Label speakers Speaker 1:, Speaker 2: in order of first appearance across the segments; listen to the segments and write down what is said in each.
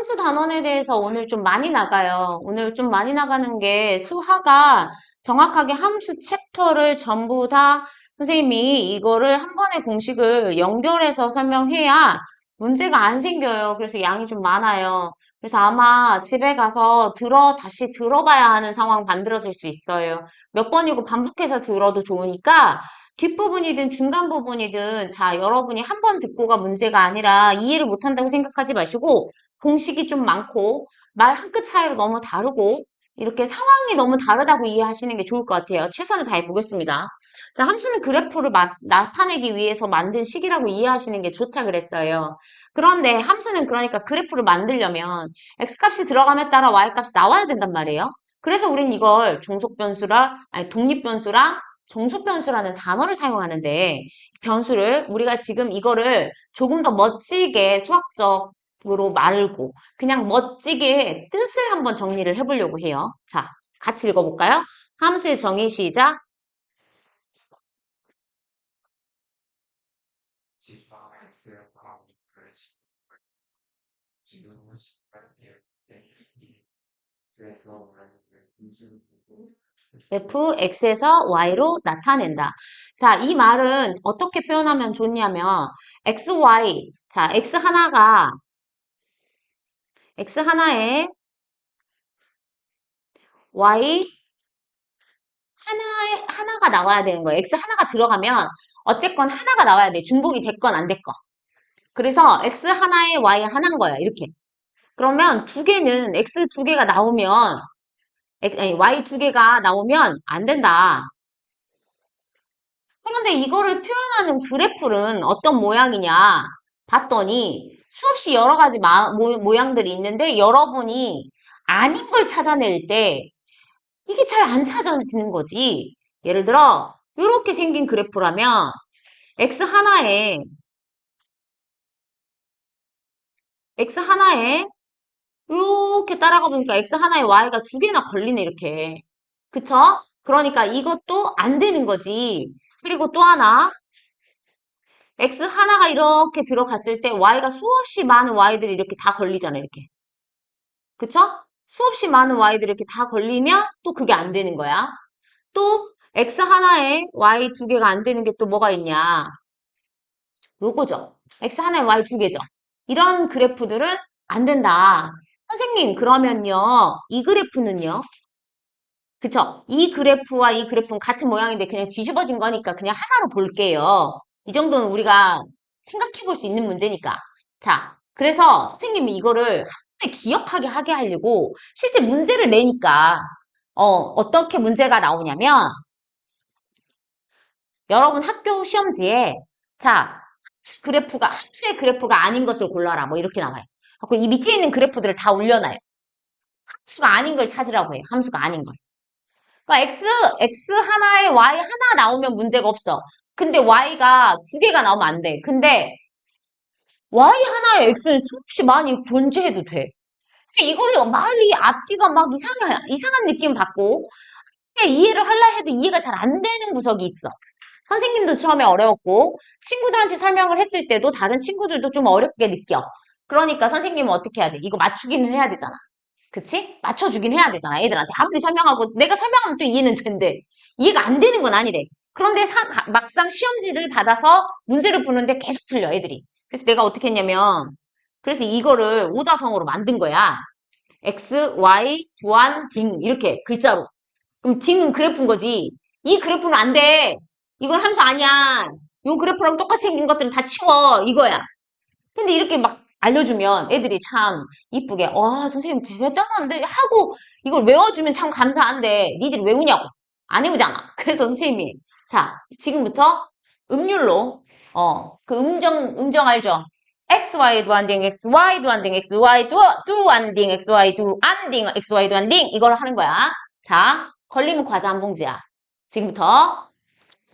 Speaker 1: 함수 단원에 대해서 오늘 좀 많이 나가요. 오늘 좀 많이 나가는 게 수하가 정확하게 함수 챕터를 전부 다 선생님이 이거를 한 번의 공식을 연결해서 설명해야 문제가 안 생겨요. 그래서 양이 좀 많아요. 그래서 아마 집에 가서 다시 들어봐야 하는 상황 만들어질 수 있어요. 몇 번이고 반복해서 들어도 좋으니까 뒷부분이든 중간 부분이든 자, 여러분이 한 번 듣고가 문제가 아니라 이해를 못한다고 생각하지 마시고 공식이 좀 많고 말 한 끗 차이로 너무 다르고 이렇게 상황이 너무 다르다고 이해하시는 게 좋을 것 같아요. 최선을 다해 보겠습니다. 자, 함수는 그래프를 나타내기 위해서 만든 식이라고 이해하시는 게 좋다 그랬어요. 그런데 함수는 그러니까 그래프를 만들려면 x값이 들어감에 따라 y값이 나와야 된단 말이에요. 그래서 우린 이걸 독립변수랑 정수변수라는 단어를 사용하는데 변수를 우리가 지금 이거를 조금 더 멋지게 수학적으로 말고 그냥 멋지게 뜻을 한번 정리를 해보려고 해요. 자, 같이 읽어볼까요? 함수의 정의 시작. fx에서 y로 나타낸다. 자, 이 말은 어떻게 표현하면 좋냐면 xy, 자, x 하나에 y 하나가 나와야 되는 거예요. x 하나가 들어가면 어쨌건 하나가 나와야 돼. 중복이 됐건 안 됐건. 그래서 x 하나에 y 하나인 거야. 이렇게. 그러면 x 두 개가 나오면 y 두 개가 나오면 안 된다. 그런데 이거를 표현하는 그래프는 어떤 모양이냐 봤더니 수없이 여러 가지 모양들이 있는데 여러분이 아닌 걸 찾아낼 때 이게 잘 안 찾아지는 거지. 예를 들어 이렇게 생긴 그래프라면 x 하나에 x 하나에 이렇게 따라가 보니까 x 하나에 y가 두 개나 걸리네 이렇게. 그쵸? 그러니까 이것도 안 되는 거지. 그리고 또 하나 x 하나가 이렇게 들어갔을 때 y가 수없이 많은 y들이 이렇게 다 걸리잖아 이렇게. 그쵸? 수없이 많은 y들이 이렇게 다 걸리면 또 그게 안 되는 거야. 또 x 하나에 y 두 개가 안 되는 게 또 뭐가 있냐. 요거죠. x 하나에 y 두 개죠. 이런 그래프들은 안 된다. 선생님, 그러면요. 이 그래프는요. 그쵸? 이 그래프와 이 그래프는 같은 모양인데 그냥 뒤집어진 거니까 그냥 하나로 볼게요. 이 정도는 우리가 생각해 볼 수 있는 문제니까. 자, 그래서 선생님이 이거를 한번에 기억하게 하게 하려고 실제 문제를 내니까 어떻게 문제가 나오냐면 여러분 학교 시험지에 자, 합수의 그래프가 아닌 것을 골라라. 뭐 이렇게 나와요. 그리고 이 밑에 있는 그래프들을 다 올려놔요. 함수가 아닌 걸 찾으라고 해요. 함수가 아닌 걸. 그러니까 x 하나에 y 하나 나오면 문제가 없어. 근데 y가 두 개가 나오면 안 돼. 근데 y 하나에 x는 수없이 많이 존재해도 돼. 근데 이거를 말이 앞뒤가 막 이상한 느낌 받고 이해를 하려 해도 이해가 잘 안 되는 구석이 있어. 선생님도 처음에 어려웠고 친구들한테 설명을 했을 때도 다른 친구들도 좀 어렵게 느껴. 그러니까 선생님은 어떻게 해야 돼? 이거 맞추기는 해야 되잖아. 그치? 맞춰주긴 해야 되잖아. 애들한테. 아무리 설명하고, 내가 설명하면 또 이해는 된대. 이해가 안 되는 건 아니래. 그런데 막상 시험지를 받아서 문제를 푸는데 계속 틀려, 애들이. 그래서 내가 어떻게 했냐면, 그래서 이거를 오자성어로 만든 거야. X, Y, 부안, 딩. 이렇게 글자로. 그럼 딩은 그래프인 거지. 이 그래프는 안 돼. 이건 함수 아니야. 요 그래프랑 똑같이 생긴 것들은 다 치워. 이거야. 근데 이렇게 막 알려주면 애들이 참 이쁘게 와 선생님 되게 대단한데 하고 이걸 외워주면 참 감사한데 니들이 외우냐고 안 외우잖아. 그래서 선생님이 자 지금부터 음률로 그 음정 알죠? XY도 안 딩, XY도 안 딩, XY도 안 딩, XY도 안 딩, XY도 안 딩 이걸 하는 거야. 자 걸리면 과자 한 봉지야. 지금부터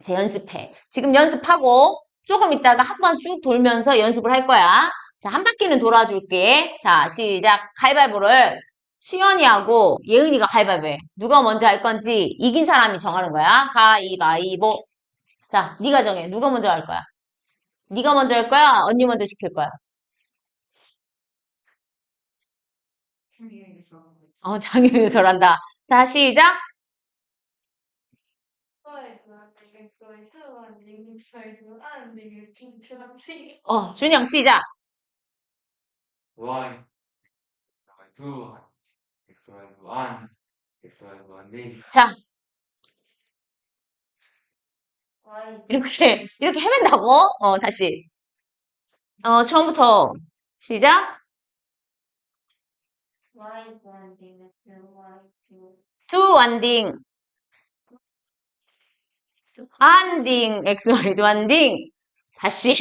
Speaker 1: 제 연습해. 지금 연습하고 조금 있다가 한 번 쭉 돌면서 연습을 할 거야. 자, 한 바퀴는 돌아줄게. 자, 시작. 가위바위보를 수연이하고 예은이가 가위바위보 해. 누가 먼저 할 건지 이긴 사람이 정하는 거야. 가위바위보. 자, 네가 정해. 누가 먼저 할 거야? 네가 먼저 할 거야? 언니 먼저 시킬 거야? 장유유설한다. 자, 시작. 준영 시작.
Speaker 2: Y, X2, X1, X1,
Speaker 1: 자, 이렇게 헤맨다고? 다시. 처음부터 시작. 두 완딩. 안딩. XY도 안딩. 다시.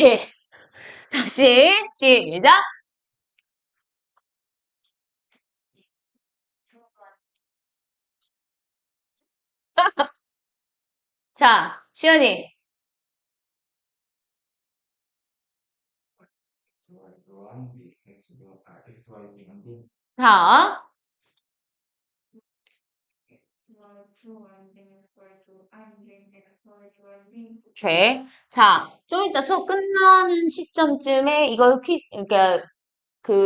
Speaker 1: 다시. 시작. 자, 시연이. 자, 오케이. 자, 좀 이따 수업 끝나는 시점쯤에 이걸 그러니까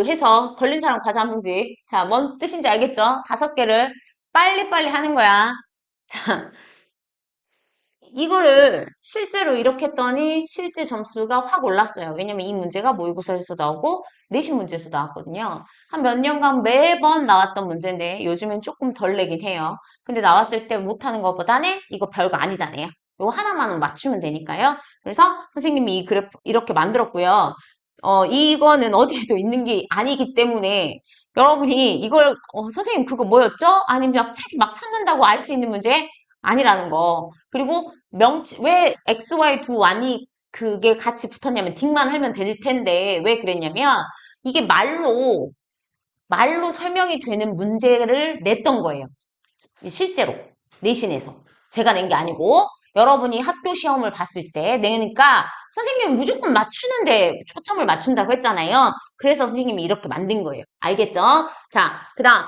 Speaker 1: 해서 걸린 사람 과자 한 봉지. 자, 뭔 뜻인지 알겠죠? 5개를 빨리빨리 하는 거야. 자, 이거를 실제로 이렇게 했더니 실제 점수가 확 올랐어요. 왜냐면 이 문제가 모의고사에서 나오고 내신 문제에서 나왔거든요. 한 몇 년간 매번 나왔던 문제인데 요즘엔 조금 덜 내긴 해요. 근데 나왔을 때 못하는 것보다는 이거 별거 아니잖아요. 이거 하나만 맞추면 되니까요. 그래서 선생님이 이 그래프 이렇게 만들었고요. 이거는 어디에도 있는 게 아니기 때문에 여러분이 이걸 선생님 그거 뭐였죠? 아니면 막 찾는다고 알 수 있는 문제? 아니라는 거. 그리고 왜 XY 두 완이 그게 같이 붙었냐면 딩만 하면 될 텐데 왜 그랬냐면 이게 말로 설명이 되는 문제를 냈던 거예요. 실제로 내신에서 제가 낸 게 아니고 여러분이 학교 시험을 봤을 때 내니까 선생님은 무조건 맞추는데 초점을 맞춘다고 했잖아요. 그래서 선생님이 이렇게 만든 거예요. 알겠죠? 자, 그다음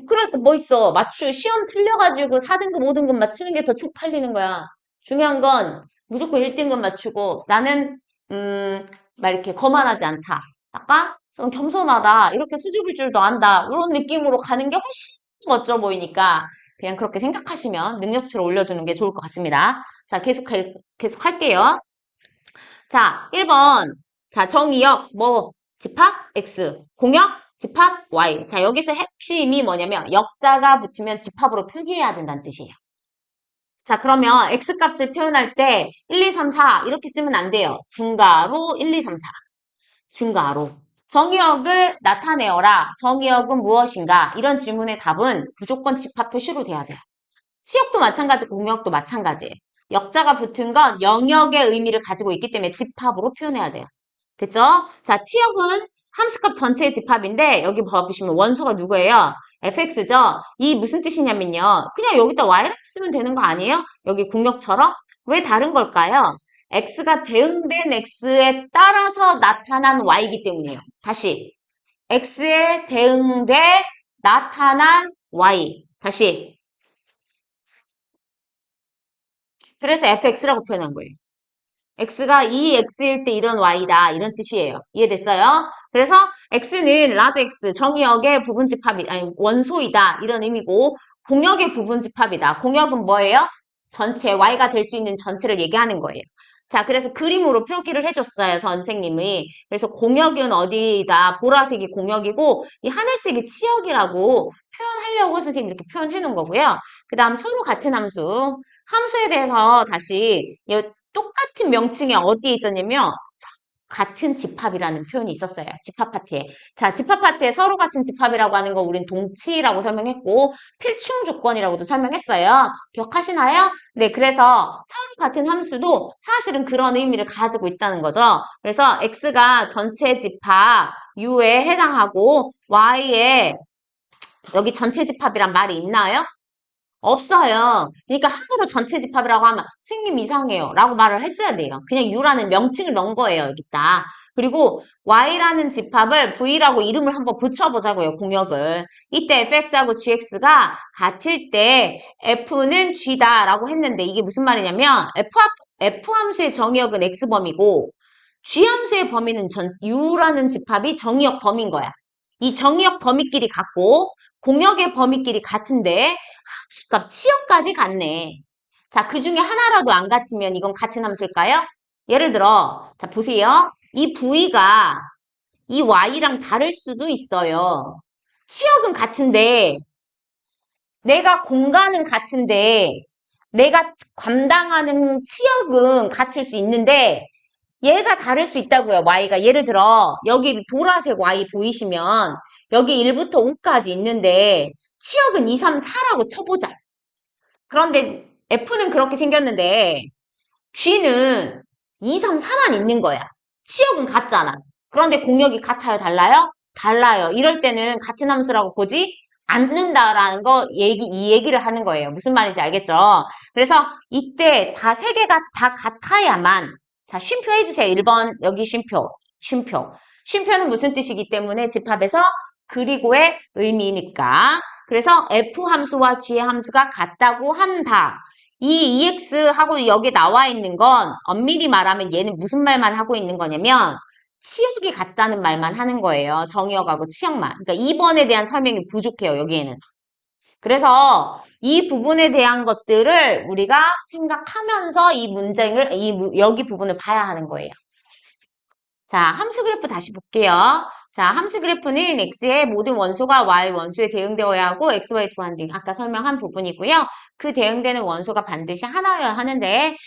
Speaker 1: 그럴 거 뭐 있어? 시험 틀려가지고 4등급, 5등급 맞추는 게 더 쪽팔리는 거야. 중요한 건 무조건 1등급 맞추고 나는 막 이렇게 거만하지 않다. 약간 좀 겸손하다. 이렇게 수줍을 줄도 안다. 이런 느낌으로 가는 게 훨씬 멋져 보이니까 그냥 그렇게 생각하시면 능력치를 올려주는 게 좋을 것 같습니다. 자, 계속 할게요. 자, 1번. 자, 정의역, 집합 X. 공역, 집합 Y. 자, 여기서 핵심이 뭐냐면 역자가 붙으면 집합으로 표기해야 된다는 뜻이에요. 자, 그러면 X값을 표현할 때 1, 2, 3, 4 이렇게 쓰면 안 돼요. 증가로 1, 2, 3, 4. 증가로. 정의역을 나타내어라. 정의역은 무엇인가? 이런 질문의 답은 무조건 집합 표시로 돼야 돼요. 치역도 마찬가지고 공역도 마찬가지예요. 역자가 붙은 건 영역의 의미를 가지고 있기 때문에 집합으로 표현해야 돼요. 그죠? 자, 치역은 함수값 전체의 집합인데 여기 봐보시면 원소가 누구예요? fx죠? 이 무슨 뜻이냐면요. 그냥 여기다 y를 쓰면 되는 거 아니에요? 여기 공역처럼? 왜 다른 걸까요? x가 대응된 x에 따라서 나타난 y이기 때문이에요. 다시 x에 대응돼 나타난 y. 다시 그래서 fx라고 표현한 거예요. x가 이 x일 때 이런 y다 이런 뜻이에요. 이해됐어요? 그래서 x는 large x 정의역의 부분집합이 아니 원소이다 이런 의미고 공역의 부분집합이다. 공역은 뭐예요? 전체 y가 될 수 있는 전체를 얘기하는 거예요. 자, 그래서 그림으로 표기를 해줬어요, 선생님이. 그래서 공역은 어디다? 보라색이 공역이고 이 하늘색이 치역이라고 표현하려고 선생님이 이렇게 표현해 놓은 거고요. 그 다음 서로 같은 함수. 함수에 대해서 다시 똑같은 명칭이 어디에 있었냐면 같은 집합이라는 표현이 있었어요. 집합 파트에. 자, 집합 파트에 서로 같은 집합이라고 하는 거 우린 동치라고 설명했고 필충 조건이라고도 설명했어요. 기억하시나요? 네, 그래서 서로 같은 함수도 사실은 그런 의미를 가지고 있다는 거죠. 그래서 x가 전체 집합 u에 해당하고 y에 여기 전체 집합이란 말이 있나요? 없어요. 그러니까 함부로 전체 집합이라고 하면 선생님 이상해요 라고 말을 했어야 돼요. 그냥 U라는 명칭을 넣은 거예요. 여기다. 그리고 Y라는 집합을 V라고 이름을 한번 붙여보자고요. 공역을. 이때 fx하고 gx가 같을 때 f는 g다 라고 했는데 이게 무슨 말이냐면 f 함수의 정의역은 x범위고 g 함수의 범위는 U라는 집합이 정의역 범위인 거야. 이 정의역 범위끼리 같고 공역의 범위끼리 같은데 합값 치역까지 같네. 자, 그 중에 하나라도 안 같으면 이건 같은 함수일까요? 예를 들어, 자, 보세요. 이 V가 이 Y랑 다를 수도 있어요. 치역은 같은데, 내가 공간은 같은데, 내가 감당하는 치역은 같을 수 있는데, 얘가 다를 수 있다고요, Y가. 예를 들어, 여기 보라색 Y 보이시면, 여기 1부터 5까지 있는데, 치역은 2, 3, 4라고 쳐보자. 그런데 F는 그렇게 생겼는데, G는 2, 3, 4만 있는 거야. 치역은 같잖아. 그런데 공역이 같아요, 달라요? 달라요. 이럴 때는 같은 함수라고 보지 않는다라는 이 얘기를 하는 거예요. 무슨 말인지 알겠죠? 그래서 이때 다 세 개가 다 같아야만, 자, 쉼표 해주세요. 1번, 여기 쉼표, 쉼표. 쉼표는 무슨 뜻이기 때문에 집합에서 그리고의 의미니까. 그래서 F 함수와 G의 함수가 같다고 한다. 이 EX하고 여기 나와 있는 건 엄밀히 말하면 얘는 무슨 말만 하고 있는 거냐면 치역이 같다는 말만 하는 거예요. 정의역하고 치역만. 그러니까 2번에 대한 설명이 부족해요. 여기에는. 그래서 이 부분에 대한 것들을 우리가 생각하면서 이 문장을 여기 부분을 봐야 하는 거예요. 자, 함수 그래프 다시 볼게요. 자, 함수 그래프는 x의 모든 원소가 y 원소에 대응되어야 하고 xy 두한등 아까 설명한 부분이고요. 그 대응되는 원소가 반드시 하나여야 하는데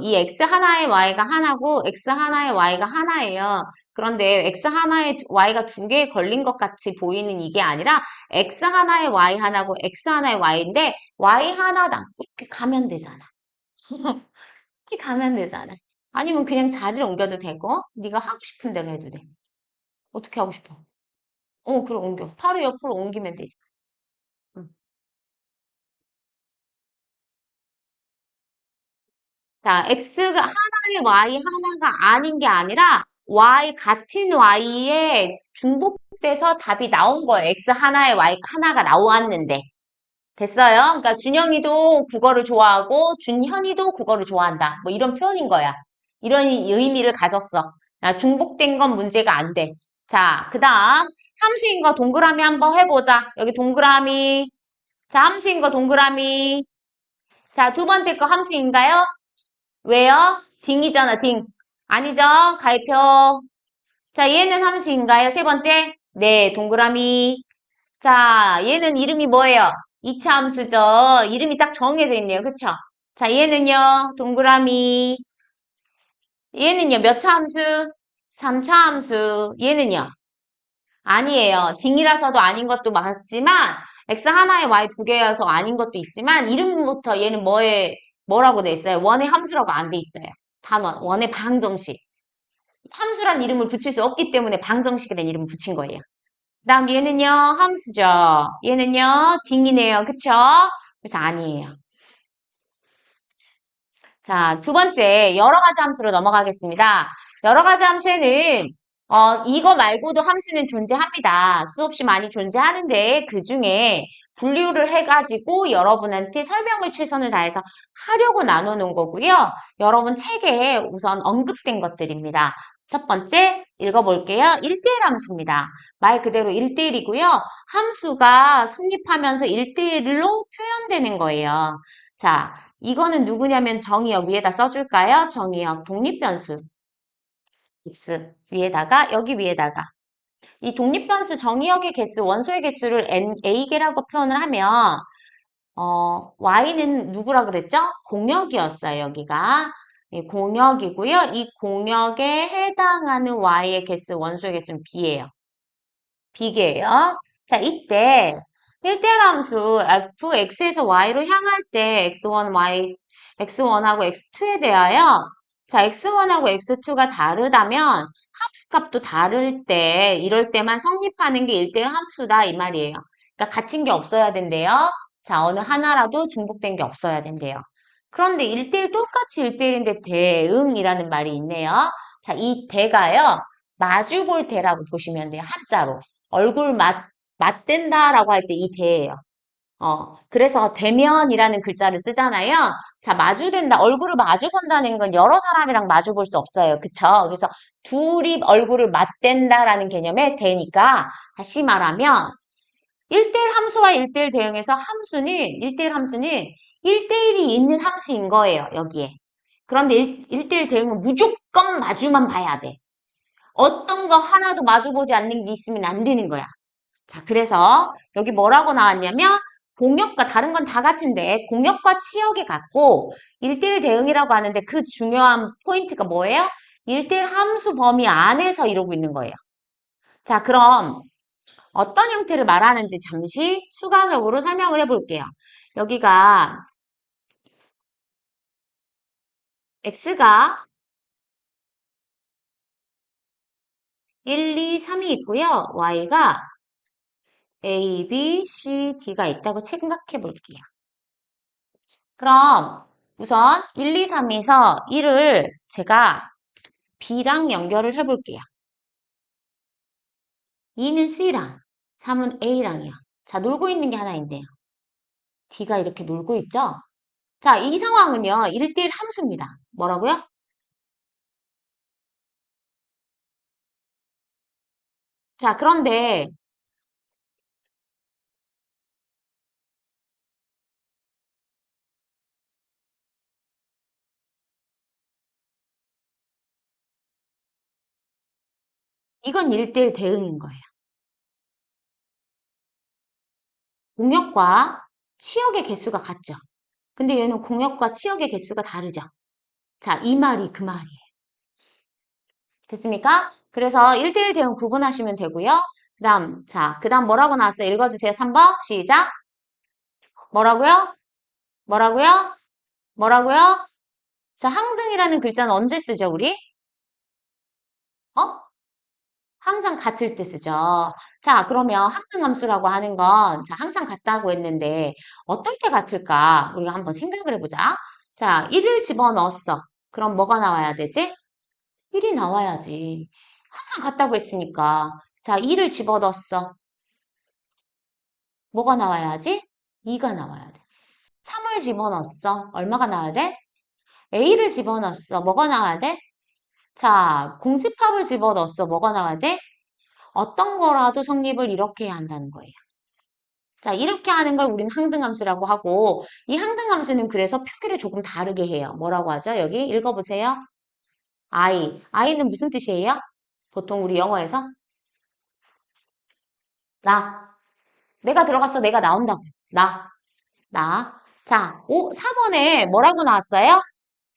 Speaker 1: 이 x 하나의 y가 하나고 x 하나의 y가 하나예요. 그런데 x 하나의 y가 두 개 걸린 것 같이 보이는 이게 아니라 x 하나의 y 하나고 x 하나의 y인데 y 하나당 이렇게 가면 되잖아. 이렇게 가면 되잖아. 아니면 그냥 자리를 옮겨도 되고 네가 하고 싶은 대로 해도 돼. 어떻게 하고 싶어? 그럼 옮겨. 바로 옆으로 옮기면 돼. 응. 자, x가 하나의 y 하나가 아닌 게 아니라 y 같은 y에 중복돼서 답이 나온 거예요. x 하나의 y 하나가 나왔는데. 됐어요? 그러니까 준영이도 국어를 좋아하고 준현이도 국어를 좋아한다. 뭐 이런 표현인 거야. 이런 의미를 가졌어. 중복된 건 문제가 안 돼. 자, 그 다음 함수인 거 동그라미 한번 해보자. 여기 동그라미. 자, 함수인 거 동그라미. 자, 두 번째 거 함수인가요? 왜요? 딩이잖아, 딩. 아니죠? 가위표. 자, 얘는 함수인가요? 세 번째? 네, 동그라미. 자, 얘는 이름이 뭐예요? 2차 함수죠. 이름이 딱 정해져 있네요. 그쵸? 자, 얘는요, 동그라미. 얘는요, 몇 차 함수? 3차 함수. 얘는요? 아니에요. 딩이라서도 아닌 것도 맞지만, x 하나에 y 두 개여서 아닌 것도 있지만, 이름부터 얘는 뭐라고 돼 있어요? 원의 함수라고 안 돼 있어요. 단원, 원의 방정식. 함수란 이름을 붙일 수 없기 때문에 방정식이라는 이름을 붙인 거예요. 그 다음 얘는요, 함수죠. 얘는요, 딩이네요. 그쵸? 그래서 아니에요. 자, 두 번째, 여러 가지 함수로 넘어가겠습니다. 여러 가지 함수에는, 이거 말고도 함수는 존재합니다. 수없이 많이 존재하는데, 그 중에 분류를 해가지고 여러분한테 설명을 최선을 다해서 하려고 나눠놓은 거고요. 여러분 책에 우선 언급된 것들입니다. 첫 번째, 읽어볼게요. 1대1 함수입니다. 말 그대로 1대1이고요. 함수가 성립하면서 1대1로 표현되는 거예요. 자, 이거는 누구냐면 정의역 위에다 써줄까요? 정의역 독립변수 x 위에다가 여기 위에다가 이 독립변수 정의역의 개수 원소의 개수를 a개라고 표현을 하면 y는 누구라 그랬죠? 공역이었어요. 여기가 이 공역이고요. 이 공역에 해당하는 y의 개수 원소의 개수는 b예요. b개예요. 자, 이때 1대1 함수 fx에서 y로 향할 때 x1하고 x2에 대하여 자, x1하고 x2가 다르다면 함수값도 다를 때 이럴 때만 성립하는 게 1대1 함수다 이 말이에요. 그러니까 같은 게 없어야 된대요. 자, 어느 하나라도 중복된 게 없어야 된대요. 그런데 1대1 똑같이 1대1인데 대응이라는 말이 있네요. 자, 이 대가요. 마주볼 대라고 보시면 돼요. 한자로. 얼굴 맞댄다라고 할 때 이 대예요. 그래서 대면이라는 글자를 쓰잖아요. 자, 마주된다. 얼굴을 마주 본다는 건 여러 사람이랑 마주 볼 수 없어요. 그쵸? 그래서 둘이 얼굴을 맞댄다라는 개념의 대니까 다시 말하면 1대1 함수와 1대1 대응에서 함수는 1대1 함수는 1대1이 있는 함수인 거예요. 여기에. 그런데 1대1 대응은 무조건 마주만 봐야 돼. 어떤 거 하나도 마주보지 않는 게 있으면 안 되는 거야. 자, 그래서 여기 뭐라고 나왔냐면 공역과 다른 건 다 같은데 공역과 치역이 같고 1대1 대응이라고 하는데 그 중요한 포인트가 뭐예요? 1대1 함수 범위 안에서 이루고 있는 거예요. 자, 그럼 어떤 형태를 말하는지 잠시 추가적으로 설명을 해볼게요. 여기가 x가 1, 2, 3이 있고요. y가 a, b, c, d가 있다고 생각해 볼게요. 그럼 우선 1, 2, 3에서 1을 제가 b랑 연결을 해볼게요. 2는 c랑 3은 a랑이요. 자, 놀고 있는 게 하나 있네요. d가 이렇게 놀고 있죠? 자, 이 상황은요. 1대1 함수입니다. 뭐라고요? 자, 그런데 이건 1대1 대응인 거예요. 공역과 치역의 개수가 같죠. 근데 얘는 공역과 치역의 개수가 다르죠. 자, 이 말이 그 말이에요. 됐습니까? 그래서 1대1 대응 구분하시면 되고요. 그 다음 뭐라고 나왔어요? 읽어주세요. 3번 시작. 뭐라고요? 뭐라고요? 뭐라고요? 자, 항등이라는 글자는 언제 쓰죠, 우리? 어? 항상 같을 때 쓰죠. 자, 그러면 항등함수라고 하는 건, 자, 항상 같다고 했는데, 어떨 때 같을까? 우리가 한번 생각을 해보자. 자, 1을 집어넣었어. 그럼 뭐가 나와야 되지? 1이 나와야지. 항상 같다고 했으니까. 자, 2를 집어넣었어. 뭐가 나와야지? 2가 나와야 돼. 3을 집어넣었어. 얼마가 나와야 돼? A를 집어넣었어. 뭐가 나와야 돼? 자, 공집합을 집어넣었어. 뭐가 나와야 돼? 어떤 거라도 성립을 이렇게 해야 한다는 거예요. 자, 이렇게 하는 걸 우리는 항등함수라고 하고, 이 항등함수는 그래서 표기를 조금 다르게 해요. 뭐라고 하죠? 여기 읽어보세요. I. I는 무슨 뜻이에요? 보통 우리 영어에서? 나. 내가 들어갔어. 내가 나온다고. 나. 자, 4번에 뭐라고 나왔어요?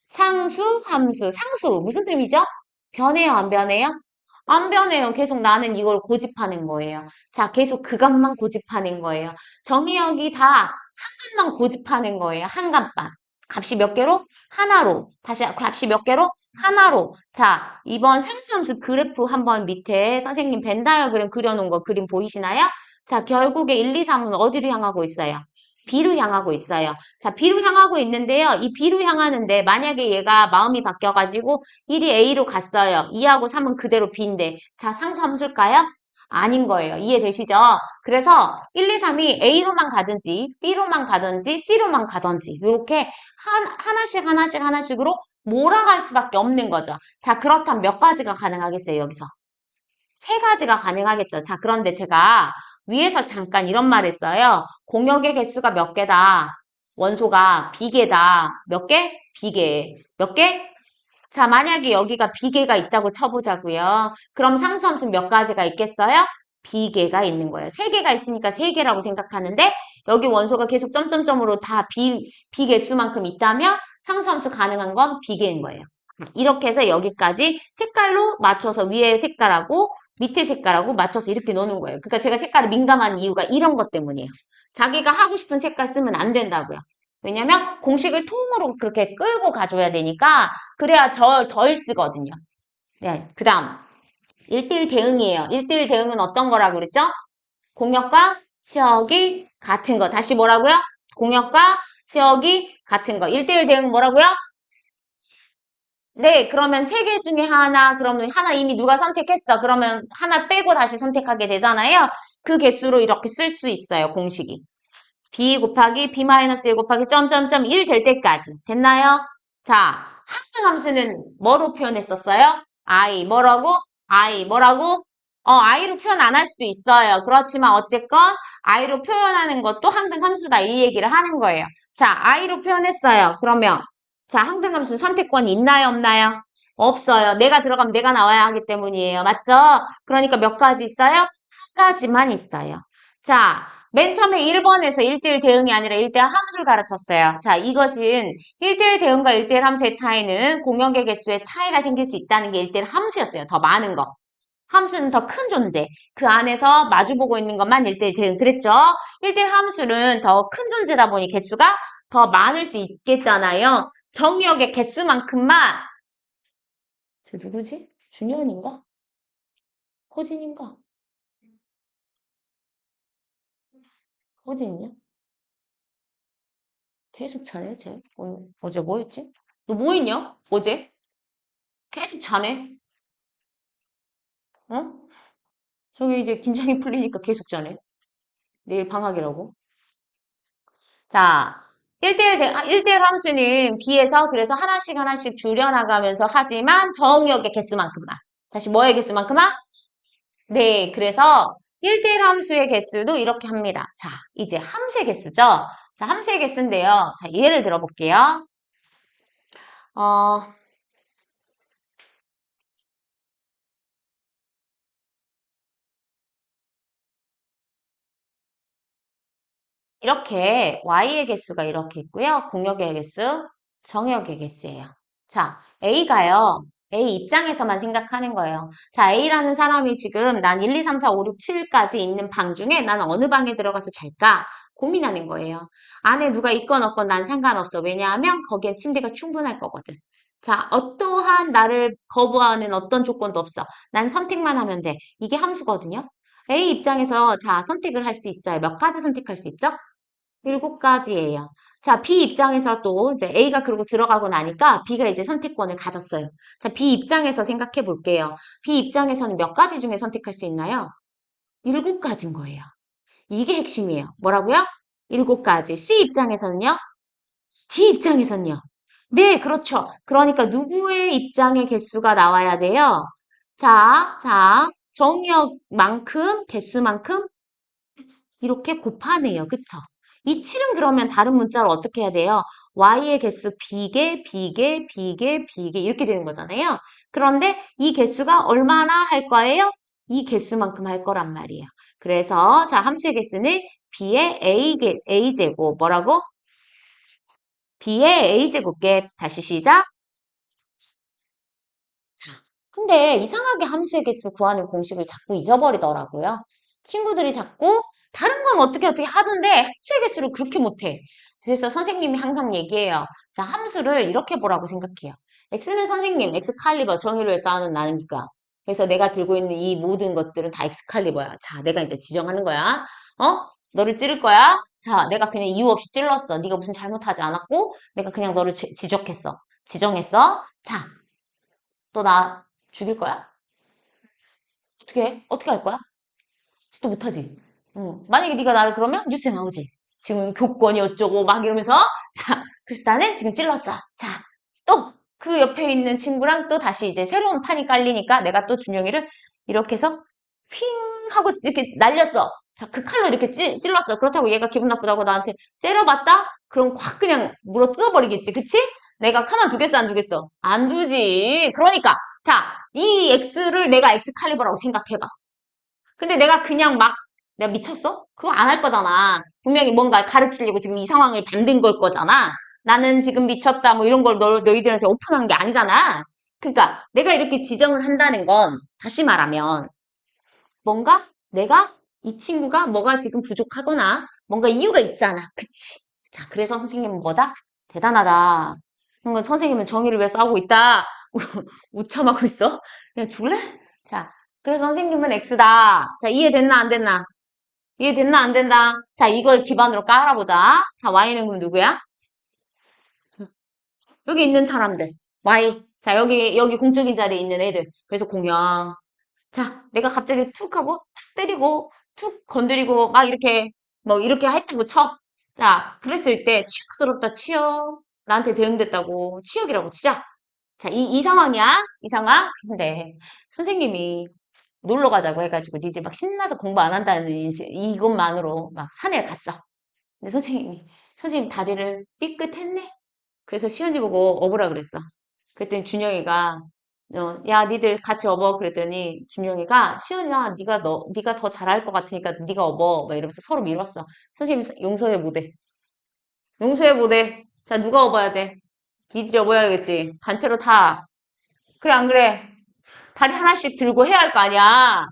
Speaker 1: 상수, 함수. 상수. 무슨 뜻이죠? 변해요, 안 변해요? 안 변해요. 계속 나는 이걸 고집하는 거예요. 자, 계속 그것만 고집하는 거예요. 정의역이 다 한 값만 고집하는 거예요. 한 값만. 값이 몇 개로? 하나로. 다시 값이 몇 개로? 하나로. 자, 이번 상수함수 그래프 한번 밑에 선생님 벤 다이어그램 그려놓은 거 그림 보이시나요? 자, 결국에 1, 2, 3은 어디로 향하고 있어요? B로 향하고 있어요. 자, B로 향하고 있는데요. 이 B로 향하는데 만약에 얘가 마음이 바뀌어가지고 1이 A로 갔어요. 2하고 3은 그대로 B인데 자, 상수함수일까요? 아닌 거예요. 이해되시죠? 그래서 1, 2, 3이 A로만 가든지 B로만 가든지 C로만 가든지 이렇게 하나씩으로 몰아갈 수밖에 없는 거죠. 자, 그렇다면 몇 가지가 가능하겠어요, 여기서? 세 가지가 가능하겠죠. 자, 그런데 제가 위에서 잠깐 이런 말 했어요. 공역의 개수가 몇 개다. 원소가 비개다. 몇 개? 비개. 몇 개? 자, 만약에 여기가 비개가 있다고 쳐보자고요. 그럼 상수함수 몇 가지가 있겠어요? 비개가 있는 거예요. 세 개가 있으니까 세 개라고 생각하는데 여기 원소가 계속 점점점으로 다 비개수만큼 있다면 상수함수 가능한 건 비개인 거예요. 이렇게 해서 여기까지 색깔로 맞춰서 위에 색깔하고 밑에 색깔하고 맞춰서 이렇게 노는 거예요. 그러니까 제가 색깔을 민감한 이유가 이런 것 때문이에요. 자기가 하고 싶은 색깔 쓰면 안 된다고요. 왜냐면 공식을 통으로 그렇게 끌고 가줘야 되니까 그래야 덜 쓰거든요. 네, 그 다음 1대1 대응이에요. 1대1 대응은 어떤 거라고 그랬죠? 공역과 치역이 같은 거. 다시 뭐라고요? 공역과 치역이 같은 거. 1대1 대응은 뭐라고요? 네, 그러면 세 개 중에 하나, 그러면 하나 이미 누가 선택했어. 그러면 하나 빼고 다시 선택하게 되잖아요. 그 개수로 이렇게 쓸 수 있어요, 공식이. b 곱하기 b-1 곱하기 점점점 1 될 때까지. 됐나요? 자, 항등함수는 뭐로 표현했었어요? i 뭐라고? i 뭐라고? i로 표현 안 할 수도 있어요. 그렇지만 어쨌건 i로 표현하는 것도 항등함수다 이 얘기를 하는 거예요. 자, i로 표현했어요. 그러면 자, 항등함수 선택권이 있나요, 없나요? 없어요. 내가 들어가면 내가 나와야 하기 때문이에요. 맞죠? 그러니까 몇 가지 있어요? 한 가지만 있어요. 자, 맨 처음에 1번에서 1대1 대응이 아니라 1대1 함수를 가르쳤어요. 자, 이것은 1대1 대응과 1대1 함수의 차이는 공역의 개수의 차이가 생길 수 있다는 게 1대1 함수였어요. 더 많은 거. 함수는 더 큰 존재. 그 안에서 마주보고 있는 것만 1대1 대응. 그랬죠? 1대1 함수는 더 큰 존재다 보니 개수가 더 많을 수 있겠잖아요. 정역의 개수만큼만 저 누구지? 준현인가? 호진인가? 호진이냐? 계속 자네, 쟤. 어제 뭐 했지? 너 뭐 했냐? 어제? 계속 자네? 어? 저기 이제 긴장이 풀리니까 계속 자네. 내일 방학이라고. 자, 1대1 함수는 B에서 그래서 하나씩 하나씩 줄여나가면서 하지만 정역의 개수만큼만. 다시 뭐의 개수만큼만? 네, 그래서 1대1 함수의 개수도 이렇게 합니다. 자, 이제 함수의 개수죠? 자, 함수의 개수인데요. 자, 예를 들어볼게요. 어, 이렇게 y의 개수가 이렇게 있고요. 공역의 개수, 정역의 개수예요. 자, a가요. A 입장에서만 생각하는 거예요. 자, A라는 사람이 지금 난 1, 2, 3, 4, 5, 6, 7까지 있는 방 중에 난 어느 방에 들어가서 잘까? 고민하는 거예요. 안에 누가 있건 없건 난 상관없어. 왜냐하면 거기엔 침대가 충분할 거거든. 자, 어떠한 나를 거부하는 어떤 조건도 없어. 난 선택만 하면 돼. 이게 함수거든요. A 입장에서 자, 선택을 할 수 있어요. 몇 가지 선택할 수 있죠? 7가지예요. 자, B 입장에서 또 이제 A가 그러고 들어가고 나니까 B가 이제 선택권을 가졌어요. 자, B 입장에서 생각해 볼게요. B 입장에서는 몇 가지 중에 선택할 수 있나요? 7가지인 거예요. 이게 핵심이에요. 뭐라고요? 7가지. C 입장에서는요? D 입장에서는요? 네, 그렇죠. 그러니까 누구의 입장의 개수가 나와야 돼요? 자, 정역만큼, 개수만큼 이렇게 곱하네요. 그쵸? 이 7은 그러면 다른 문자로 어떻게 해야 돼요? y의 개수 b개, b개, b개, b개 이렇게 되는 거잖아요. 그런데 이 개수가 얼마나 할 거예요? 이 개수만큼 할 거란 말이에요. 그래서 자 함수의 개수는 b의 a제곱 뭐라고? b의 a제곱계 다시 시작. 근데 이상하게 함수의 개수 구하는 공식을 자꾸 잊어버리더라고요. 친구들이 자꾸 다른 건 어떻게 하던데 함수의 개수를 그렇게 못해. 그래서 선생님이 항상 얘기해요. 자, 함수를 이렇게 보라고 생각해요. x는 선생님, 엑스칼리버 정의를 쌓아놓은 나누니까. 그래서 내가 들고 있는 이 모든 것들은 다 엑스칼리버야. 자, 내가 이제 지정하는 거야. 너를 찌를 거야. 자, 내가 그냥 이유 없이 찔렀어. 네가 무슨 잘못하지 않았고 내가 그냥 너를 지적했어. 지정했어. 자, 너 나 죽일 거야? 어떻게 해? 어떻게 할 거야? 또 못하지. 응. 만약에 네가 나를 그러면 뉴스에 나오지. 지금 교권이 어쩌고 막 이러면서 자, 그래서 나는 지금 찔렀어. 자, 또 그 옆에 있는 친구랑 또 다시 이제 새로운 판이 깔리니까 내가 또 준영이를 이렇게 해서 핑 하고 이렇게 날렸어. 자, 그 칼로 이렇게 찔렀어. 그렇다고 얘가 기분 나쁘다고 나한테 째려봤다? 그럼 확 그냥 물어 뜯어버리겠지. 그치? 내가 가만 두겠어, 안 두겠어? 안 두지. 그러니까 자, 이 X를 내가 엑스칼리버라고 생각해봐. 근데 내가 그냥 막 내가 미쳤어? 그거 안 할 거잖아. 분명히 뭔가 가르치려고 지금 이 상황을 만든 걸 거잖아. 나는 지금 미쳤다 뭐 이런 걸 너희들한테 오픈한 게 아니잖아. 그러니까 내가 이렇게 지정을 한다는 건 다시 말하면 뭔가 내가 이 친구가 뭐가 지금 부족하거나 뭔가 이유가 있잖아. 그치? 자, 그래서 선생님은 뭐다? 대단하다. 그러니까 선생님은 정의를 위해 싸우고 있다. 우참하고 있어? 그냥 죽을래? 자, 그래서 선생님은 X다. 자, 이해됐나, 안 됐나? 이해됐나, 안 된다? 자, 이걸 기반으로 깔아보자. 자, Y는 그럼 누구야? 여기 있는 사람들. Y. 자, 여기 공적인 자리에 있는 애들. 그래서 공영. 자, 내가 갑자기 툭 하고, 툭 때리고, 툭 건드리고, 막 이렇게, 뭐, 이렇게 했다고 쳐. 자, 그랬을 때 치욕스럽다, 치욕. 나한테 대응됐다고 치욕이라고 치자. 자, 이 상황이야. 이 상황. 근데 선생님이 놀러 가자고 해가지고 니들 막 신나서 공부 안 한다는 이제 이것만으로 막 산에 갔어. 근데 선생님 다리를 삐끗했네. 그래서 시현이 보고 업으라 그랬어. 그랬더니 준영이가 야 니들 같이 업어 그랬더니 준영이가 시현아 네가 더 잘할 것 같으니까 네가 업어 막 이러면서 서로 미뤘어. 선생님 용서해 못해. 용서해 못해. 자 누가 업어야 돼? 니들이 업어야겠지. 단체로 다. 그래 안 그래? 다리 하나씩 들고 해야 할 거 아니야.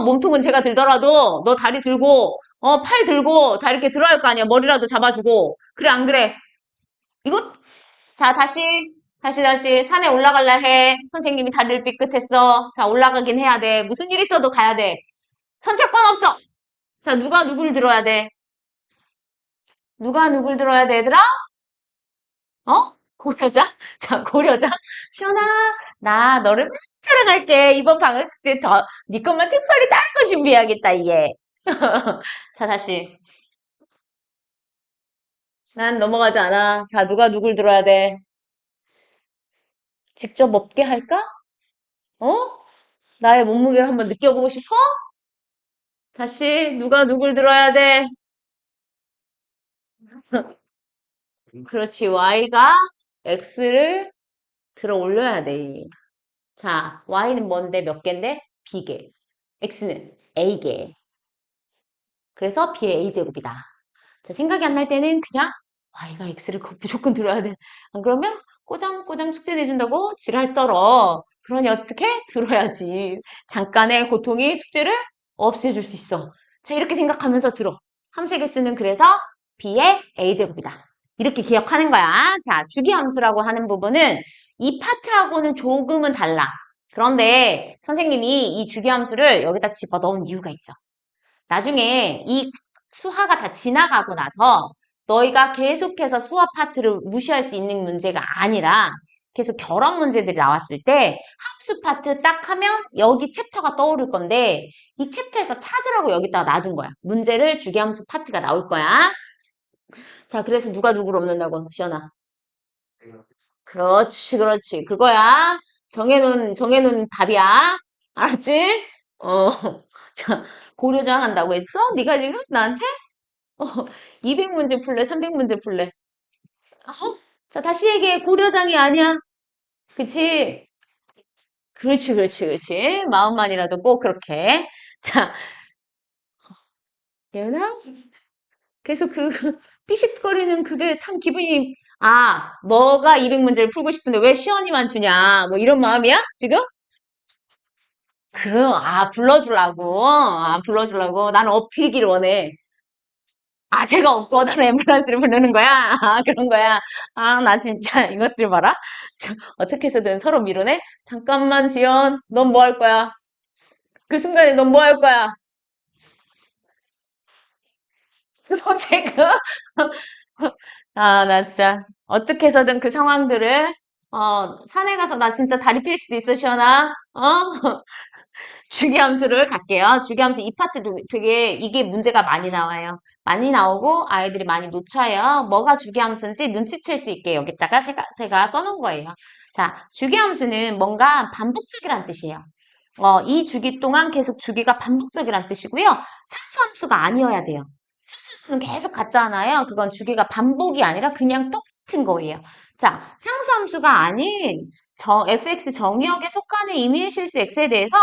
Speaker 1: 몸통은 제가 들더라도 너 다리 들고 팔 들고 다 이렇게 들어야 할 거 아니야. 머리라도 잡아주고. 그래 안 그래? 이거 자, 다시 산에 올라갈라 해. 선생님이 다리를 삐끗했어. 자, 올라가긴 해야 돼. 무슨 일 있어도 가야 돼. 선택권 없어. 자, 누가 누굴 들어야 돼? 누가 누굴 들어야 돼, 얘들아? 고려자? 자, 고려자. 시원아, 나 너를 사랑할게. 이번 방학 숙제 네 것만 특별히 다른 거 준비해야겠다, 얘. 자, 다시. 난 넘어가지 않아. 자, 누가 누굴 들어야 돼? 직접 먹게 할까? 어? 나의 몸무게를 한번 느껴보고 싶어? 다시 누가 누굴 들어야 돼? 그렇지. Y가 X를 들어 올려야 돼. 자, Y는 뭔데? 몇 개인데? B개. X는 A개. 그래서 B의 A제곱이다. 자, 생각이 안 날 때는 그냥 Y가 X를 무조건 들어야 돼. 안 그러면 꼬장꼬장 숙제 내준다고 지랄 떨어. 그러니 어떻게? 들어야지. 잠깐의 고통이 숙제를 없애줄 수 있어. 자, 이렇게 생각하면서 들어. 함수 개수는 그래서 B의 A제곱이다. 이렇게 기억하는 거야. 자, 주기함수라고 하는 부분은 이 파트하고는 조금은 달라. 그런데 선생님이 이 주기함수를 여기다 집어넣은 이유가 있어. 나중에 이 수화가 다 지나가고 나서 너희가 계속해서 수화 파트를 무시할 수 있는 문제가 아니라 계속 결합 문제들이 나왔을 때 함수 파트 딱 하면 여기 챕터가 떠오를 건데 이 챕터에서 찾으라고 여기다가 놔둔 거야. 문제를 주기함수 파트가 나올 거야. 자, 그래서 누가 누구를 없는다고, 시연아? 그렇지, 그렇지. 그거야. 정해놓은 답이야. 알았지? 어. 자, 고려장 한다고 했어? 네가 지금 나한테? 어, 200문제 풀래, 300문제 풀래. 자, 다시 얘기해. 고려장이 아니야. 그치? 그렇지. 마음만이라도 꼭 그렇게. 자, 예은아? 계속 삐식거리는 그게 참 기분이, 너가 200문제를 풀고 싶은데 왜 시연이만 주냐? 뭐 이런 마음이야? 지금? 그럼, 불러주려고. 불러주려고. 나는 업히기를 원해. 제가 없거든 앰뷸런스를 부르는 거야. 그런 거야. 나 진짜 이것들 봐라. 어떻게 해서든 서로 미루네. 잠깐만, 지연. 넌 뭐 할 거야? 그 순간에 넌 뭐 할 거야? 너 지금? 나 진짜 어떻게 해서든 그 상황들을 산에 가서 나 진짜 다리 필 수도 있어, 시연아. 주기함수를 갈게요. 주기함수 이 파트 되게 이게 문제가 많이 나와요. 많이 나오고 아이들이 많이 놓쳐요. 뭐가 주기함수인지 눈치챌 수 있게 여기다가 제가 써놓은 거예요. 자, 주기함수는 뭔가 반복적이란 뜻이에요. 이 주기 동안 계속 주기가 반복적이란 뜻이고요. 상수함수가 아니어야 돼요. 상수함수는 계속 같잖아요. 그건 주기가 반복이 아니라 그냥 똑같은 거예요. 자, 상수함수가 아닌 fx 정의역에 속하는 임의의 실수 x에 대해서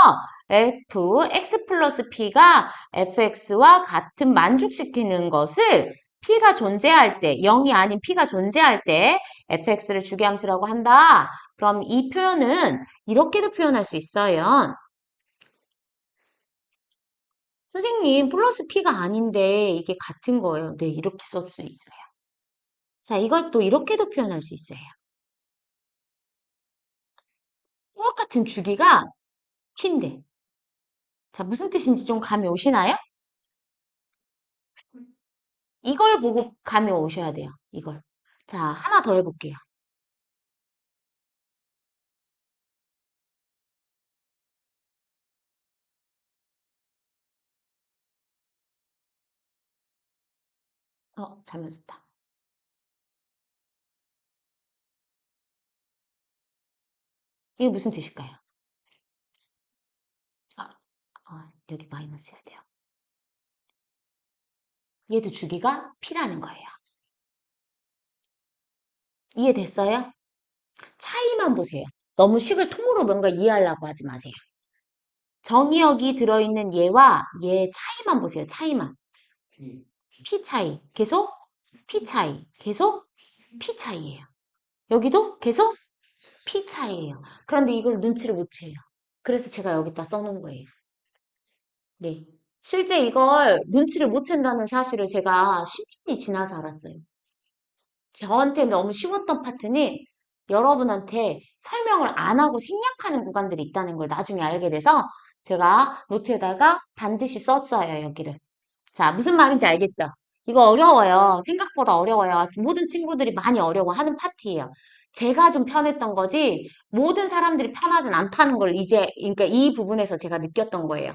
Speaker 1: x 플러스 p가 fx와 같은 만족시키는 것을 p가 존재할 때, 0이 아닌 p가 존재할 때 fx를 주기함수라고 한다. 그럼 이 표현은 이렇게도 표현할 수 있어요. 선생님, 플러스 p가 아닌데 이게 같은 거예요. 네, 이렇게 쓸 수 있어요. 자, 이걸 또 이렇게도 표현할 수 있어요. 똑같은 주기가 p인데. 자, 무슨 뜻인지 좀 감이 오시나요? 이걸 보고 감이 오셔야 돼요. 이걸. 자, 하나 더 해볼게요. 잘못 썼다. 이게 무슨 뜻일까요? 아, 여기 마이너스 해야 돼요. 얘도 주기가 P라는 거예요. 이해됐어요? 차이만 보세요. 너무 식을 통으로 뭔가 이해하려고 하지 마세요. 정의역이 들어있는 얘와 얘 차이만 보세요. 차이만.
Speaker 2: P,
Speaker 1: P 차이. 계속 P 차이. 계속 P 차이예요. 여기도 계속 P 차이예요. 그런데 이걸 눈치를 못 채요. 그래서 제가 여기다 써놓은 거예요. 네. 실제 이걸 눈치를 못 챈다는 사실을 제가 10년이 지나서 알았어요. 저한테 너무 쉬웠던 파트는 여러분한테 설명을 안 하고 생략하는 구간들이 있다는 걸 나중에 알게 돼서 제가 노트에다가 반드시 썼어요, 여기를. 자, 무슨 말인지 알겠죠? 이거 어려워요. 생각보다 어려워요. 모든 친구들이 많이 어려워하는 파트예요. 제가 좀 편했던 거지 모든 사람들이 편하진 않다는 걸 이제 그러니까 이 부분에서 제가 느꼈던 거예요.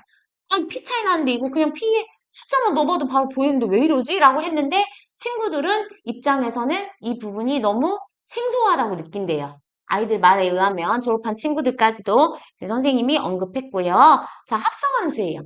Speaker 1: 아니, 피 차이 나는데 이거 그냥 피 숫자만 넣어봐도 바로 보이는데 왜 이러지? 라고 했는데 친구들은 입장에서는 이 부분이 너무 생소하다고 느낀대요. 아이들 말에 의하면 졸업한 친구들까지도 선생님이 언급했고요. 자, 합성함수예요.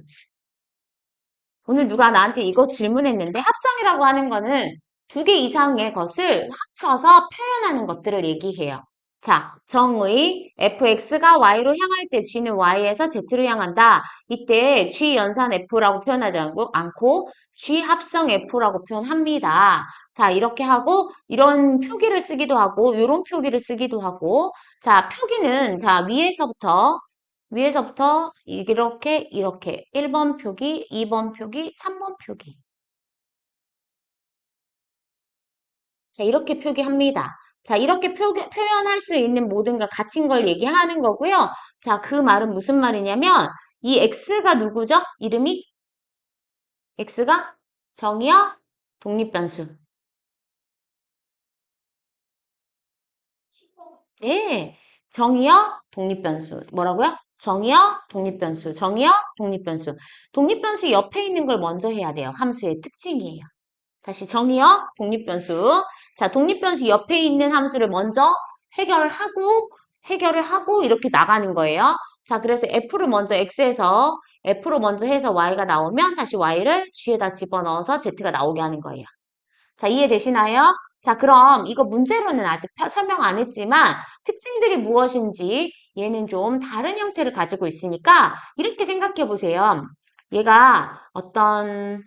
Speaker 1: 오늘 누가 나한테 이거 질문했는데 합성이라고 하는 거는 두 개 이상의 것을 합쳐서 표현하는 것들을 얘기해요. 자, 정의 fx가 y로 향할 때 g는 y에서 z로 향한다. 이때 g 연산 f라고 표현하지 않고 g 합성 f라고 표현합니다. 자, 이렇게 하고 이런 표기를 쓰기도 하고 이런 표기를 쓰기도 하고 자, 표기는 자, 위에서부터 이렇게 1번 표기, 2번 표기, 3번 표기. 자, 이렇게 표기합니다. 자, 이렇게 표현할 수 있는 모든가 같은 걸 얘기하는 거고요. 자, 그 말은 무슨 말이냐면 이 x가 누구죠? 이름이? x가 정의역 독립변수. 네, 정의역 독립변수. 뭐라고요? 정의역 독립변수. 정의역 독립변수. 독립변수 옆에 있는 걸 먼저 해야 돼요. 함수의 특징이에요. 다시 정의역 독립변수. 자, 독립변수 옆에 있는 함수를 먼저 해결을 하고 이렇게 나가는 거예요. 자, 그래서 F로 먼저 해서 Y가 나오면 다시 Y를 G에다 집어넣어서 Z가 나오게 하는 거예요. 자, 이해되시나요? 자, 그럼 이거 문제로는 아직 설명 안 했지만 특징들이 무엇인지 얘는 좀 다른 형태를 가지고 있으니까 이렇게 생각해 보세요. 얘가 어떤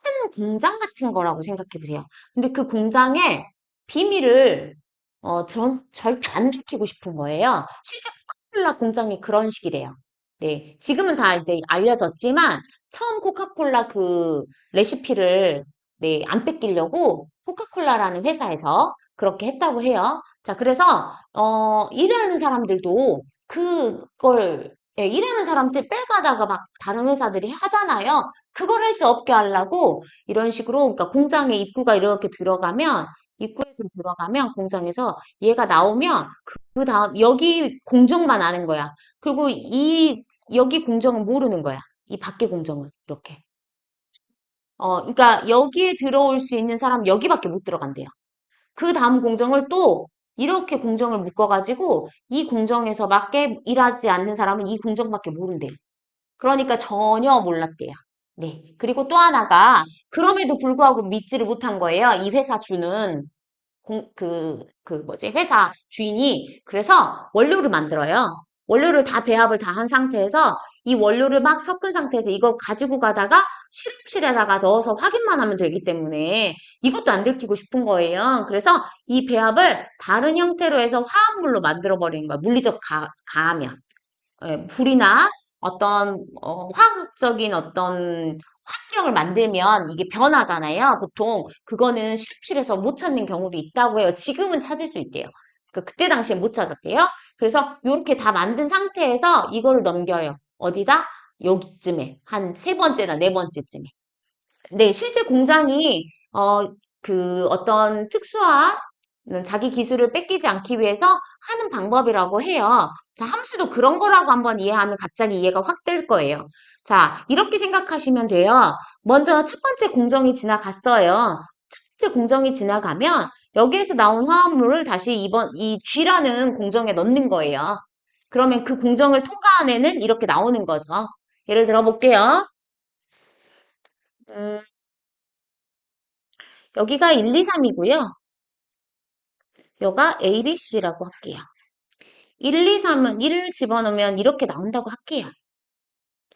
Speaker 1: 큰 공장 같은 거라고 생각해 보세요. 근데 그 공장의 비밀을 절대 안 들키고 싶은 거예요. 실제 코카콜라 공장이 그런 식이래요. 네, 지금은 다 이제 알려졌지만 처음 코카콜라 그 레시피를 네, 안 뺏기려고 코카콜라라는 회사에서 그렇게 했다고 해요. 자, 그래서 일하는 사람들도 그걸 일하는 사람들 빼가다가 막 다른 회사들이 하잖아요. 그걸 할 수 없게 하려고 이런 식으로 그러니까 공장에 입구가 이렇게 들어가면 입구에 들어가면 공장에서 얘가 나오면 그 다음 여기 공정만 아는 거야. 그리고 이 여기 공정은 모르는 거야. 이 밖에 공정은 이렇게. 그러니까 여기에 들어올 수 있는 사람 여기밖에 못 들어간대요. 그 다음 공정을 또 이렇게 공정을 묶어가지고 이 공정에서밖에 일하지 않는 사람은 이 공정밖에 모른대요. 그러니까 전혀 몰랐대요. 네. 그리고 또 하나가 그럼에도 불구하고 믿지를 못한 거예요. 이 회사 주는 회사 주인이 그래서 원료를 만들어요. 원료를 다 배합을 다 한 상태에서 이 원료를 막 섞은 상태에서 이거 가지고 가다가 실험실에다가 넣어서 확인만 하면 되기 때문에 이것도 안 들키고 싶은 거예요. 그래서 이 배합을 다른 형태로 해서 화합물로 만들어 버리는 거예요. 물리적 가하면. 불이나 어떤 화학적인 어떤 환경을 만들면 이게 변하잖아요. 보통 그거는 실험실에서 못 찾는 경우도 있다고 해요. 지금은 찾을 수 있대요. 그때 당시에 못 찾았대요. 그래서 이렇게 다 만든 상태에서 이거를 넘겨요. 어디다? 여기쯤에 한 세 번째나 네 번째쯤에. 네, 실제 공장이 어떤 특수한 자기 기술을 뺏기지 않기 위해서 하는 방법이라고 해요. 자, 함수도 그런 거라고 한번 이해하면 갑자기 이해가 확 될 거예요. 자, 이렇게 생각하시면 돼요. 먼저 첫 번째 공정이 지나갔어요. 첫 번째 공정이 지나가면 여기에서 나온 화합물을 다시 이 G라는 공정에 넣는 거예요. 그러면 그 공정을 통과한 애는 이렇게 나오는 거죠. 예를 들어 볼게요. 음, 여기가 1, 2, 3이고요. 여기가 A, B, C라고 할게요. 1, 2, 3은 1을 집어넣으면 이렇게 나온다고 할게요.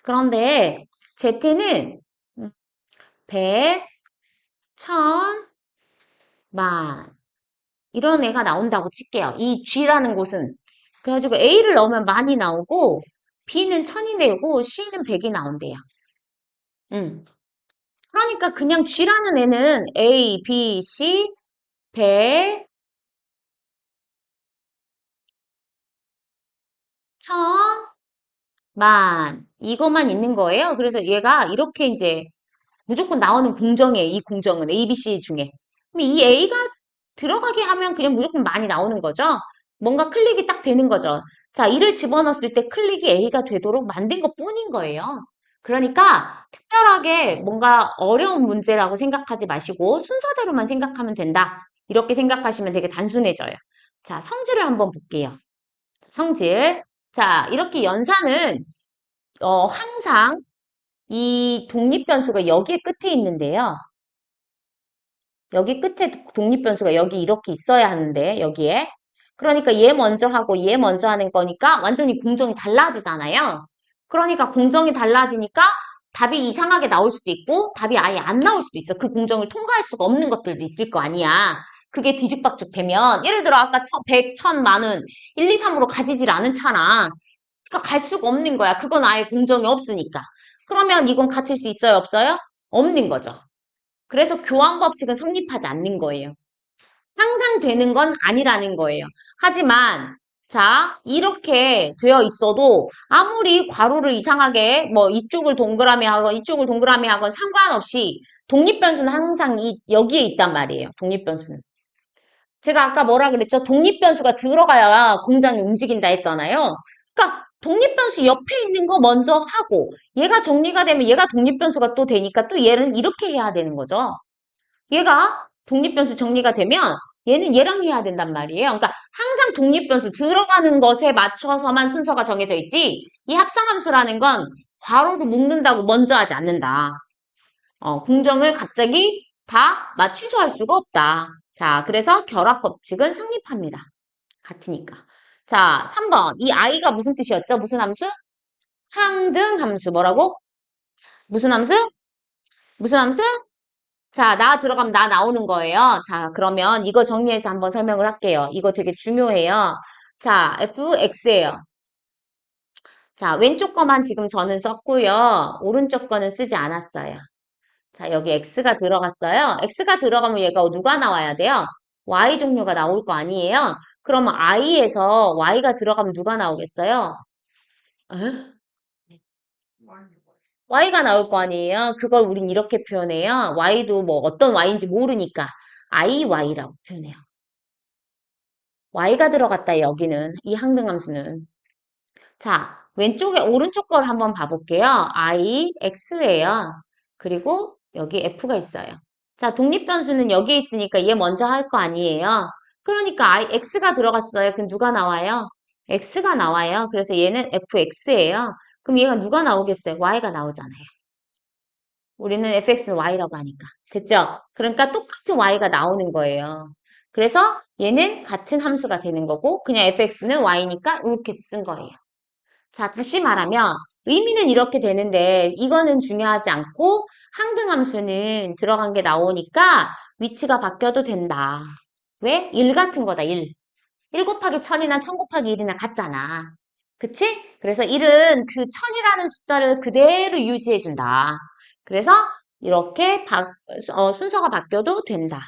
Speaker 1: 그런데 Z는 100, 1000, 만 이런 애가 나온다고 칠게요. 이 G라는 곳은. 그래가지고 A를 넣으면 만이 나오고 B는 1000이 되고 C는 100이 나온대요. 그러니까 그냥 G라는 애는 A, B, C, 100, 1000, 만 이것만 있는 거예요. 그래서 얘가 이렇게 이제 무조건 나오는 공정이에요. 이 공정은 A, B, C 중에. 그럼 이 A가 들어가게 하면 그냥 무조건 많이 나오는 거죠. 뭔가 클릭이 딱 되는 거죠. 자, 이를 집어넣었을 때 클릭이 A가 되도록 만든 것뿐인 거예요. 그러니까 특별하게 뭔가 어려운 문제라고 생각하지 마시고 순서대로만 생각하면 된다. 이렇게 생각하시면 되게 단순해져요. 자, 성질을 한번 볼게요. 성질. 자, 이렇게 연산은 항상 이 독립변수가 여기에 끝에 있는데요. 여기 끝에 독립변수가 여기 이렇게 있어야 하는데 여기에. 그러니까 얘 먼저 하고 얘 먼저 하는 거니까 완전히 공정이 달라지잖아요. 그러니까 공정이 달라지니까 답이 이상하게 나올 수도 있고 답이 아예 안 나올 수도 있어. 그 공정을 통과할 수가 없는 것들도 있을 거 아니야. 그게 뒤죽박죽 되면 예를 들어 아까 100, 1000, 만원 1, 2, 3으로 가지질 않잖아. 그러니까 갈 수가 없는 거야. 그건 아예 공정이 없으니까. 그러면 이건 같을 수 있어요? 없어요? 없는 거죠. 그래서 교환 법칙은 성립하지 않는 거예요. 항상 되는 건 아니라는 거예요. 하지만 자, 이렇게 되어 있어도 아무리 괄호를 이상하게 뭐 이쪽을 동그라미 하건 이쪽을 동그라미 하건 상관없이 독립변수는 항상 여기에 있단 말이에요. 독립변수는. 제가 아까 뭐라 그랬죠? 독립변수가 들어가야 공장이 움직인다 했잖아요. 그러니까 독립변수 옆에 있는 거 먼저 하고 얘가 정리가 되면 얘가 독립변수가 또 되니까 또 얘는 이렇게 해야 되는 거죠. 얘가 독립변수 정리가 되면 얘는 얘랑 해야 된단 말이에요. 그러니까 항상 독립변수 들어가는 것에 맞춰서만 순서가 정해져 있지 이 합성함수라는 건 괄호로 묶는다고 먼저 하지 않는다. 공정을 갑자기 다 취소할 수가 없다. 자, 그래서 결합 법칙은 성립합니다. 같으니까. 자, 3번. 이 i가 무슨 뜻이었죠? 무슨 함수? 항등 함수. 뭐라고? 무슨 함수? 무슨 함수? 자, 나 들어가면 나 나오는 거예요. 자, 그러면 이거 정리해서 한번 설명을 할게요. 이거 되게 중요해요. 자, fx예요. 자, 왼쪽 거만 지금 저는 썼고요. 오른쪽 거는 쓰지 않았어요. 자, 여기 x가 들어갔어요. x가 들어가면 얘가 누가 나와야 돼요? y 종류가 나올 거 아니에요? 그러면 i에서 y가 들어가면 누가 나오겠어요? 에? y가 나올 거 아니에요? 그걸 우린 이렇게 표현해요. y도 뭐 어떤 y인지 모르니까 iy라고 표현해요. y가 들어갔다 여기는 이 항등함수는. 자, 오른쪽 걸 한번 봐볼게요. i, x예요. 그리고 여기 f가 있어요. 자, 독립변수는 여기에 있으니까 얘 먼저 할 거 아니에요. 그러니까 x가 들어갔어요. 그럼 누가 나와요? x가 나와요. 그래서 얘는 fx예요. 그럼 얘가 누가 나오겠어요? y가 나오잖아요. 우리는 fx는 y라고 하니까. 그죠? 그러니까 똑같은 y가 나오는 거예요. 그래서 얘는 같은 함수가 되는 거고 그냥 fx는 y니까 이렇게 쓴 거예요. 자, 다시 말하면 의미는 이렇게 되는데 이거는 중요하지 않고 항등함수는 들어간 게 나오니까 위치가 바뀌어도 된다. 왜? 1 같은 거다, 1. 1 곱하기 1000이나 1000 곱하기 1이나 같잖아. 그치? 그래서 1은 그 1000이라는 숫자를 그대로 유지해준다. 그래서 이렇게 순서가 바뀌어도 된다.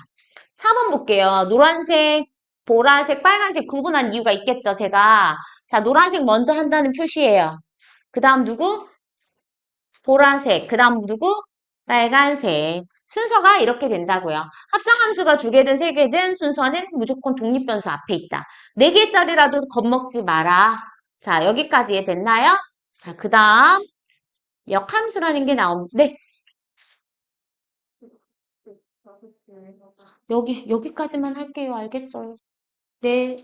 Speaker 1: 4번 볼게요. 노란색, 보라색, 빨간색 구분한 이유가 있겠죠, 제가. 자, 노란색 먼저 한다는 표시예요. 그 다음 누구? 보라색. 그 다음 누구? 빨간색. 순서가 이렇게 된다고요. 합성함수가 두 개든 세 개든 순서는 무조건 독립변수 앞에 있다. 네 개짜리라도 겁먹지 마라. 자, 여기까지 됐나요? 자, 그 다음 역함수라는 게 나오는데 여기까지만 할게요. 알겠어요. 네.